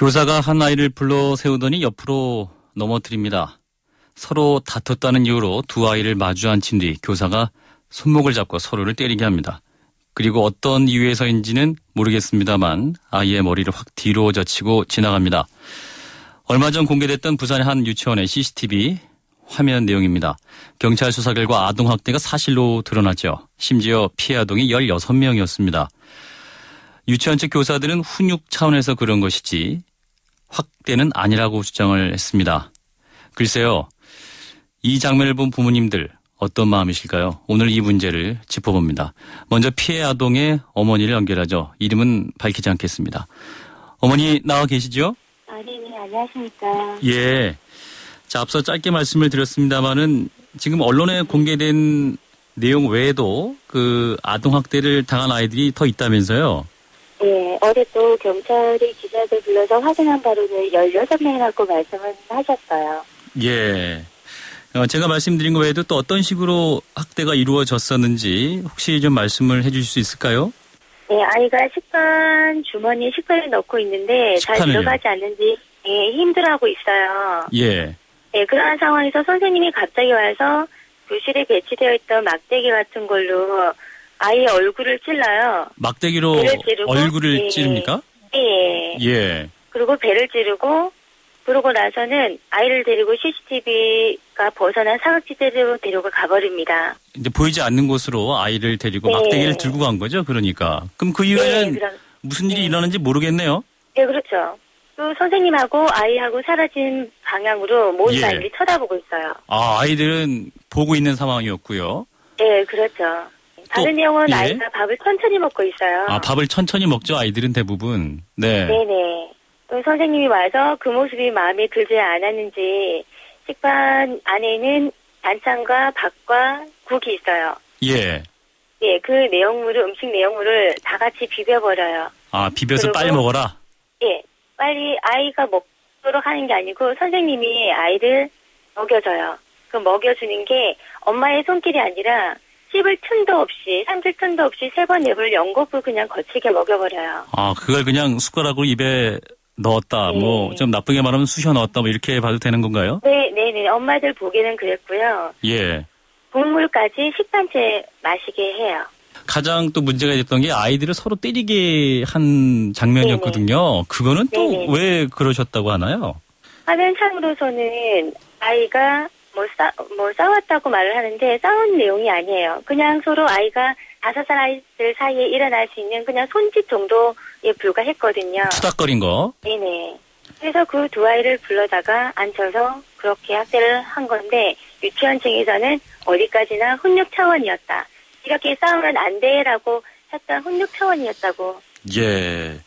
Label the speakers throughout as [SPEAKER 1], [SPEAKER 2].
[SPEAKER 1] 교사가 한 아이를 불러 세우더니 옆으로 넘어뜨립니다. 서로 다퉜다는 이유로 두 아이를 마주 앉힌 뒤 교사가 손목을 잡고 서로를 때리게 합니다. 그리고 어떤 이유에서인지는 모르겠습니다만 아이의 머리를 확 뒤로 젖히고 지나갑니다. 얼마 전 공개됐던 부산의 한 유치원의 CCTV 화면 내용입니다. 경찰 수사 결과 아동학대가 사실로 드러났죠. 심지어 피해 아동이 16명이었습니다. 유치원 측 교사들은 훈육 차원에서 그런 것이지 학대는 아니라고 주장을 했습니다. 글쎄요. 이 장면을 본 부모님들 어떤 마음이실까요? 오늘 이 문제를 짚어봅니다. 먼저 피해 아동의 어머니를 연결하죠. 이름은 밝히지 않겠습니다. 어머니 나와 계시죠?
[SPEAKER 2] 네, 안녕하십니까.
[SPEAKER 1] 예. 자, 앞서 짧게 말씀을 드렸습니다만은 지금 언론에 공개된 내용 외에도 그 아동학대를 당한 아이들이 더 있다면서요?
[SPEAKER 2] 네, 어제 또 경찰이 기자들 불러서 확인한 바로는 16명이라고 말씀을 하셨어요.
[SPEAKER 1] 예. 제가 말씀드린 것 외에도 또 어떤 식으로 학대가 이루어졌었는지 혹시 좀 말씀을 해 주실 수 있을까요?
[SPEAKER 2] 네, 아이가 식판 주머니에 식판을 넣고 있는데 잘
[SPEAKER 1] 식판을요?
[SPEAKER 2] 들어가지 않는지 힘들어하고 있어요.
[SPEAKER 1] 예.
[SPEAKER 2] 네, 그러한 상황에서 선생님이 갑자기 와서 교실에 배치되어 있던 막대기 같은 걸로 아이의 얼굴을 찔러요.
[SPEAKER 1] 막대기로
[SPEAKER 2] 배를 찌르고,
[SPEAKER 1] 얼굴을 찌릅니까?
[SPEAKER 2] 네.
[SPEAKER 1] 예.
[SPEAKER 2] 그리고 배를 찌르고 그러고 나서는 아이를 데리고 CCTV가 벗어난 사각지대로 데리고 가버립니다.
[SPEAKER 1] 이제 보이지 않는 곳으로 아이를 데리고
[SPEAKER 2] 네.
[SPEAKER 1] 막대기를 들고 간 거죠, 그러니까. 그럼 그 이후에는 무슨 일이 일어났는지 모르겠네요.
[SPEAKER 2] 네, 그렇죠. 또 선생님하고 아이하고 사라진 방향으로 모든
[SPEAKER 1] 예.
[SPEAKER 2] 아이들이 쳐다보고 있어요.
[SPEAKER 1] 아, 아이들은 보고 있는 상황이었고요.
[SPEAKER 2] 네, 그렇죠. 다른 내용은
[SPEAKER 1] 예.
[SPEAKER 2] 아이가 밥을 천천히 먹고 있어요.
[SPEAKER 1] 아, 밥을 천천히 먹죠, 아이들은 대부분. 네.
[SPEAKER 2] 네네. 또 선생님이 와서 그 모습이 마음에 들지 않았는지 식판 안에는 반찬과 밥과 국이 있어요.
[SPEAKER 1] 예.
[SPEAKER 2] 예, 그 내용물을, 음식 내용물을 다 같이 비벼버려요.
[SPEAKER 1] 아, 비벼서
[SPEAKER 2] 그리고-
[SPEAKER 1] 빨리 먹어라?
[SPEAKER 2] 예, 빨리 아이가 먹도록 하는 게 아니고 선생님이 아이를 먹여줘요. 그 먹여주는 게 엄마의 손길이 아니라 씹을 틈도 없이, 삼킬 틈도 없이 3번, 4번 연거푸 그냥 거칠게 먹여버려요.
[SPEAKER 1] 아, 그걸 그냥 숟가락으로 입에 넣었다.
[SPEAKER 2] 네.
[SPEAKER 1] 뭐, 좀 나쁘게 말하면 쑤셔 넣었다. 뭐, 이렇게 봐도 되는 건가요?
[SPEAKER 2] 네네네. 엄마들 보기에는 그랬고요.
[SPEAKER 1] 예.
[SPEAKER 2] 국물까지 식단채 마시게 해요.
[SPEAKER 1] 가장 또 문제가 됐던 게 아이들을 서로 때리게 한 장면이었거든요. 그거는 또
[SPEAKER 2] 네네.
[SPEAKER 1] 왜 그러셨다고 하나요?
[SPEAKER 2] 화면상으로서는 아이가 싸웠다고 말을 하는데 싸운 내용이 아니에요. 그냥 서로 아이가 5살 아이들 사이에 일어날 수 있는 그냥 손짓 정도에 불과했거든요.
[SPEAKER 1] 투닥거린 거.
[SPEAKER 2] 네네. 그래서 그 두 아이를 불러다가 앉혀서 그렇게 학대를 한 건데 유치원 측에서는 어디까지나 훈육 차원이었다. 이렇게 싸우면 안 돼라고 했던 훈육 차원이었다고.
[SPEAKER 1] 예.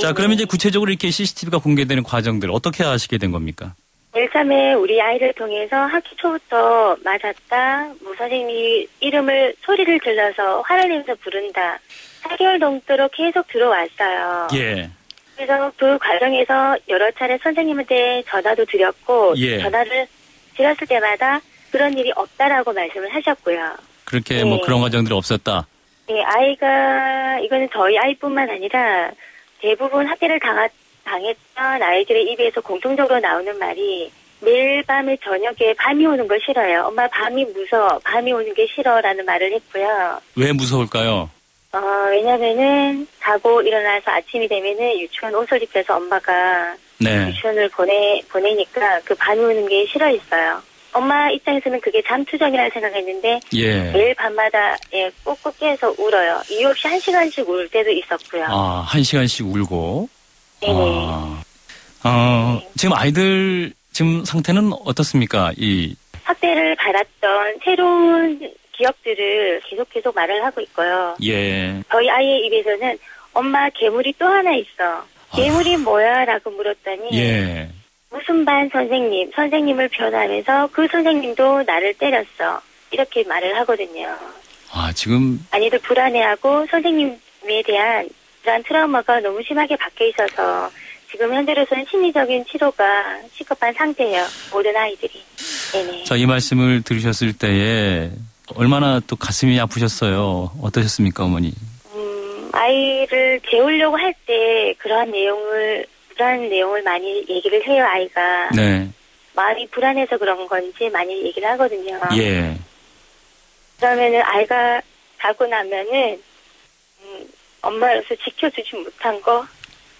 [SPEAKER 1] 자,
[SPEAKER 2] 네네.
[SPEAKER 1] 그러면 이제 구체적으로 이렇게 CCTV가 공개되는 과정들 어떻게 아시게 된 겁니까?
[SPEAKER 2] 제일 처음에 우리 아이를 통해서 학기 초부터 맞았다, 선생님이 이름을 소리를 질러서 화를 내면서 부른다. 4개월 넘도록 계속 들어왔어요.
[SPEAKER 1] 예.
[SPEAKER 2] 그래서 그 과정에서 여러 차례 선생님한테 전화도 드렸고
[SPEAKER 1] 예.
[SPEAKER 2] 전화를 드렸을 때마다 그런 일이 없다라고 말씀을 하셨고요.
[SPEAKER 1] 그렇게 뭐
[SPEAKER 2] 네.
[SPEAKER 1] 그런 과정들이 없었다.
[SPEAKER 2] 네, 아이가 이거는 저희 아이뿐만 아니라 대부분 학대를 당했던 아이들의 입에서 공통적으로 나오는 말이 매일 밤에 저녁에 밤이 오는 걸 싫어요. 엄마 밤이 무서워. 밤이 오는 게 싫어라는 말을 했고요.
[SPEAKER 1] 왜 무서울까요?
[SPEAKER 2] 왜냐면은 자고 일어나서 아침이 되면은 유치원 옷을 입혀서 엄마가
[SPEAKER 1] 네.
[SPEAKER 2] 유치원을 보내니까 그 밤이 오는 게 싫어했어요. 엄마 입장에서는 그게 잠투정이라고 생각했는데
[SPEAKER 1] 예.
[SPEAKER 2] 매일 밤마다 꾹꾹 깨서 울어요. 이유 없이 1시간씩 울 때도 있었고요.
[SPEAKER 1] 아, 1시간씩 울고.
[SPEAKER 2] 네네.
[SPEAKER 1] 지금 아이들 지금 상태는 어떻습니까?
[SPEAKER 2] 학대를 받았던 새로운 기억들을 계속 말을 하고 있고요.
[SPEAKER 1] 예.
[SPEAKER 2] 저희 아이의 입에서는 엄마 괴물이 또 하나 있어. 괴물이 뭐야? 라고 물었더니
[SPEAKER 1] 예.
[SPEAKER 2] 무슨 반 선생님을 표현하면서 그 선생님도 나를 때렸어. 이렇게 말을 하거든요.
[SPEAKER 1] 아, 지금.
[SPEAKER 2] 아이들 불안해하고 선생님에 대한 그런 트라우마가 너무 심하게 박혀 있어서 지금 현재로서는 심리적인 치료가 시급한 상태예요. 모든 아이들이. 네네.
[SPEAKER 1] 자, 이 말씀을 들으셨을 때에 얼마나 또 가슴이 아프셨어요? 어떠셨습니까, 어머니?
[SPEAKER 2] 아이를 재우려고 할 때 그러한 내용을 불안 내용을 많이 얘기를 해요, 아이가.
[SPEAKER 1] 네.
[SPEAKER 2] 마음이 불안해서 그런 건지 많이 얘기를 하거든요.
[SPEAKER 1] 예.
[SPEAKER 2] 그러면은 아이가 자고 나면은 엄마로서 지켜주지 못한 거,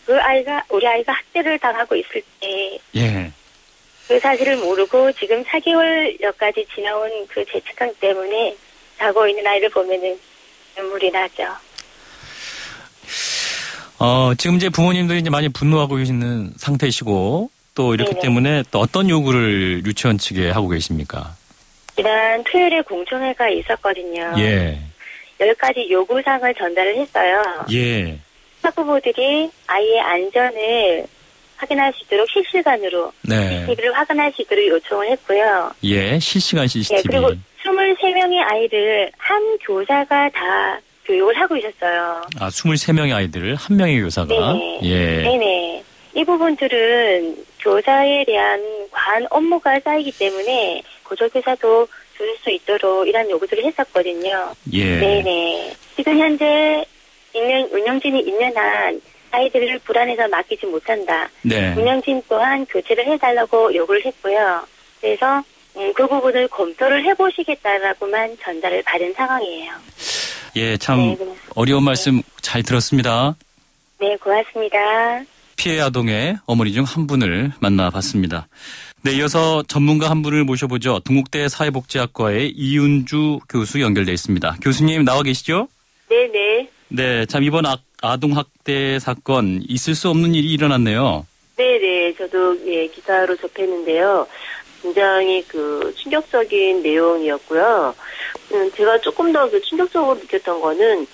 [SPEAKER 2] 우리 아이가 학대를 당하고 있을 때
[SPEAKER 1] 예.
[SPEAKER 2] 그 사실을 모르고 지금 4개월여까지 지나온 그 죄책감 때문에 자고 있는 아이를 보면은 눈물이 나죠.
[SPEAKER 1] 지금 이제 부모님들이 이제 많이 분노하고 계시는 상태시고 또 이렇기
[SPEAKER 2] 네네.
[SPEAKER 1] 때문에 또 어떤 요구를 유치원 측에 하고 계십니까?
[SPEAKER 2] 지난 토요일에 공청회가 있었거든요.
[SPEAKER 1] 예.
[SPEAKER 2] 10가지 요구사항을 전달을 했어요.
[SPEAKER 1] 예.
[SPEAKER 2] 학부모들이 아이의 안전을 확인할 수 있도록 실시간으로
[SPEAKER 1] 네.
[SPEAKER 2] CCTV를 확인할 수 있도록 요청을 했고요.
[SPEAKER 1] 예. 실시간 CCTV.
[SPEAKER 2] 네, 그리고 23명의 아이를 한 교사가 다 교육을 하고 있었어요.
[SPEAKER 1] 23명의 아이들을 한 명의 교사가.
[SPEAKER 2] 네네.
[SPEAKER 1] 예.
[SPEAKER 2] 네네. 이 부분들은 교사에 대한 과한 업무가 쌓이기 때문에 고조교사도 줄일 수 있도록 이런 요구들을 했었거든요.
[SPEAKER 1] 예.
[SPEAKER 2] 네네. 지금 현재 운영진이 있는 한 아이들을 불안해서 맡기지 못한다.
[SPEAKER 1] 네.
[SPEAKER 2] 운영진 또한 교체를 해달라고 요구를 했고요. 그래서 그 부분을 검토를 해보시겠다라고만 전달을 받은 상황이에요.
[SPEAKER 1] 예, 참
[SPEAKER 2] 네,
[SPEAKER 1] 어려운 말씀 잘 들었습니다.
[SPEAKER 2] 네, 고맙습니다.
[SPEAKER 1] 피해 아동의 어머니 중 한 분을 만나봤습니다. 네, 이어서 전문가 한 분을 모셔보죠. 동국대 사회복지학과의 이윤주 교수 연결돼 있습니다. 교수님 나와 계시죠?
[SPEAKER 2] 네네.
[SPEAKER 1] 네, 참 이번 아동 학대 사건 있을 수 없는 일이 일어났네요.
[SPEAKER 3] 네네, 저도 기사로 접했는데요. 굉장히 충격적인 내용이었고요. 제가 조금 더 충격적으로 느꼈던 거는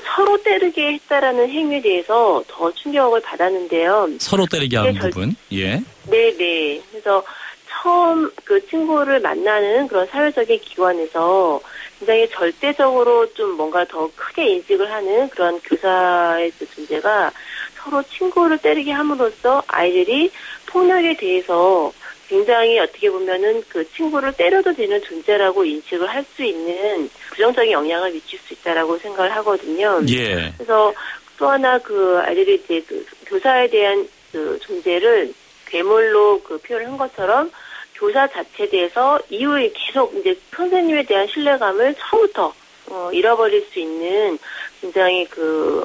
[SPEAKER 3] 서로 때리게 했다라는 행위에 대해서 더 충격을 받았는데요.
[SPEAKER 1] 서로 때리게 하는 부분. 예.
[SPEAKER 3] 네네. 그래서 처음 그 친구를 만나는 그런 사회적인 기관에서 굉장히 절대적으로 좀 뭔가 더 크게 인식을 하는 그런 교사의 존재가 서로 친구를 때리게 함으로써 아이들이 폭력에 대해서 굉장히 어떻게 보면은 그 친구를 때려도 되는 존재라고 인식을 할 수 있는 부정적인 영향을 미칠 수 있다라고 생각을 하거든요.
[SPEAKER 1] 예.
[SPEAKER 3] 그래서 또 하나 아이들이 이제 교사에 대한 존재를 괴물로 표현을 한 것처럼 교사 자체에 대해서 이후에 계속 이제 선생님에 대한 신뢰감을 처음부터 잃어버릴 수 있는 굉장히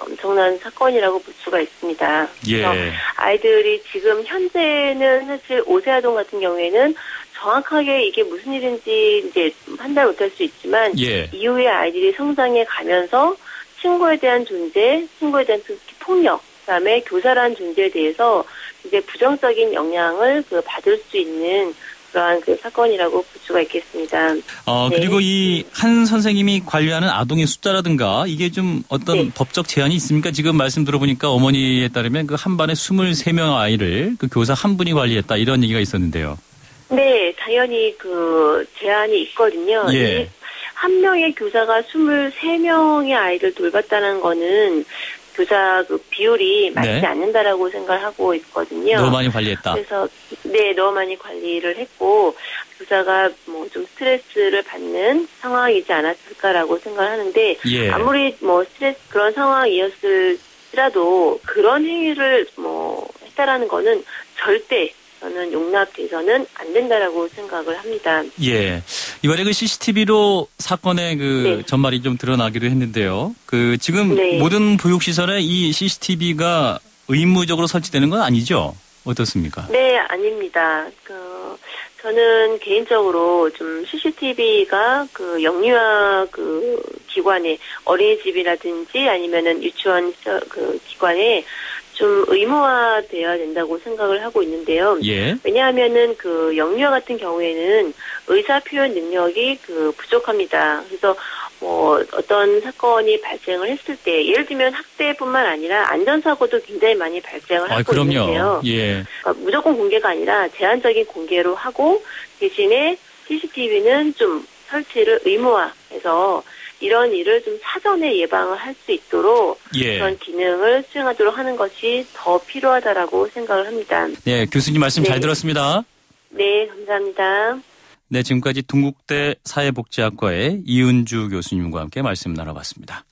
[SPEAKER 3] 엄청난 사건이라고 볼 수가 있습니다.
[SPEAKER 1] 예.
[SPEAKER 3] 그래서 아이들이 지금 현재는 사실 5세 아동 같은 경우에는 정확하게 이게 무슨 일인지 이제 판단 못할 수 있지만
[SPEAKER 1] 예.
[SPEAKER 3] 이후에 아이들이 성장해 가면서 친구에 대한 존재, 친구에 대한 특히 폭력, 그다음에 교사라는 존재에 대해서 이제 부정적인 영향을 받을 수 있는 그러한 사건이라고 볼 수가 있겠습니다.
[SPEAKER 1] 그리고 이 한 선생님이 관리하는 아동의 숫자라든가 이게 좀 어떤
[SPEAKER 3] 네.
[SPEAKER 1] 법적 제한이 있습니까? 지금 말씀 들어보니까 어머니에 따르면 한 반에 23명 아이를 교사 한 분이 관리했다 이런 얘기가 있었는데요.
[SPEAKER 3] 네, 당연히 제한이 있거든요.
[SPEAKER 1] 예.
[SPEAKER 3] 한 명의 교사가 23명의 아이를 돌봤다는 거는 교사 비율이 맞지
[SPEAKER 1] 네.
[SPEAKER 3] 않는다라고 생각을 하고 있거든요.
[SPEAKER 1] 너무 많이 관리했다.
[SPEAKER 3] 그래서 너무 많이 관리를 했고 교사가 좀 스트레스를 받는 상황이지 않았을까라고 생각을 하는데
[SPEAKER 1] 예.
[SPEAKER 3] 아무리 스트레스 그런 상황이었을지라도 그런 행위를 했다라는 거는 절대 저는 용납돼서는 안 된다라고 생각을 합니다.
[SPEAKER 1] 예. 이번에 CCTV로 사건의
[SPEAKER 3] 네.
[SPEAKER 1] 전말이 좀 드러나기도 했는데요. 지금
[SPEAKER 3] 네.
[SPEAKER 1] 모든 보육시설에 이 CCTV가 의무적으로 설치되는 건 아니죠? 어떻습니까?
[SPEAKER 3] 네, 아닙니다. 저는 개인적으로 좀 CCTV가 영유아 기관에 어린이집이라든지 아니면은 유치원 기관에 좀 의무화되어야 된다고 생각을 하고 있는데요.
[SPEAKER 1] 예.
[SPEAKER 3] 왜냐하면은 영유아 같은 경우에는 의사 표현 능력이 부족합니다. 그래서 어떤 사건이 발생을 했을 때 예를 들면 학대뿐만 아니라 안전사고도 굉장히 많이 발생을 하고
[SPEAKER 1] 그럼요.
[SPEAKER 3] 있는데요.
[SPEAKER 1] 예.
[SPEAKER 3] 그러니까 무조건 공개가 아니라 제한적인 공개로 하고 대신에 CCTV는 좀 설치를 의무화해서 이런 일을 좀 사전에 예방을 할 수 있도록
[SPEAKER 1] 예.
[SPEAKER 3] 그런 기능을 수행하도록 하는 것이 더 필요하다라고 생각을 합니다.
[SPEAKER 1] 네, 교수님 말씀
[SPEAKER 3] 네.
[SPEAKER 1] 잘 들었습니다.
[SPEAKER 3] 네, 감사합니다.
[SPEAKER 1] 네, 지금까지 동국대 사회복지학과의 이은주 교수님과 함께 말씀 나눠봤습니다.